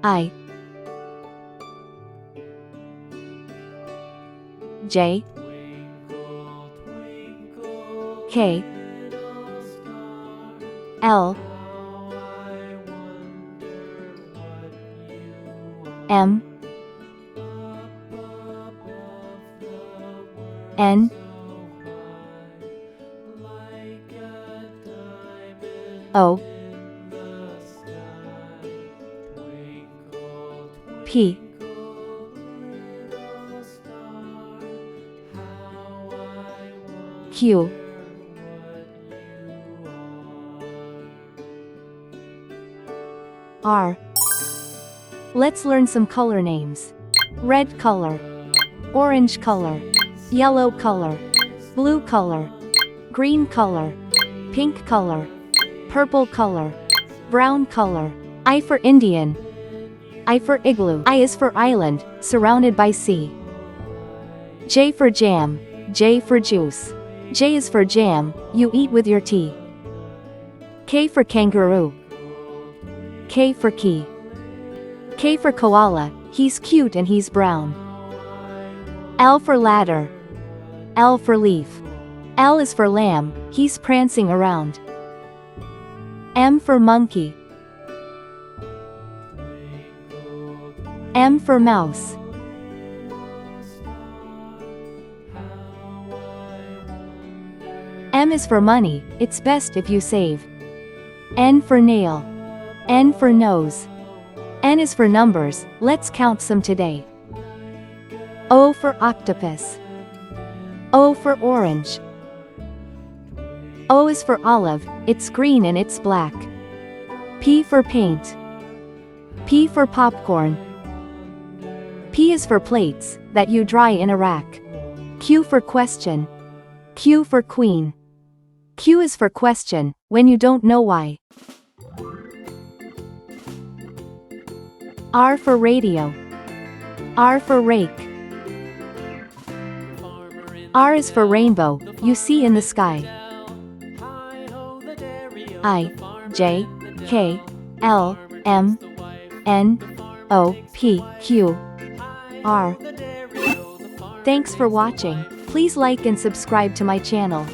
I J K L M N O P Q R. Let's learn some color names. Red color, orange color, yellow color, blue color, green color, pink color, purple color, brown color. I for Indian. I for igloo. I is for island, surrounded by sea. J for jam. J for juice. J is for jam, you eat with your tea. K for kangaroo. K for key. K for koala, he's cute and he's brown. L for ladder. L for leaf. L is for lamb, he's prancing around. M for monkey. M for mouse. M is for money, it's best if you save. N for nail. N for nose. N is for numbers, let's count some today. O for octopus. O for orange. O is for olive, it's green and it's black. P for paint. P for popcorn. P is for plates, that you dry in a rack. Q for question. Q for queen. Q is for question, when you don't know why. R for radio. R for rake. R is for rainbow, you see in the sky. I J K L M N O P Q R. Thanks for watching. Please like and subscribe to my channel.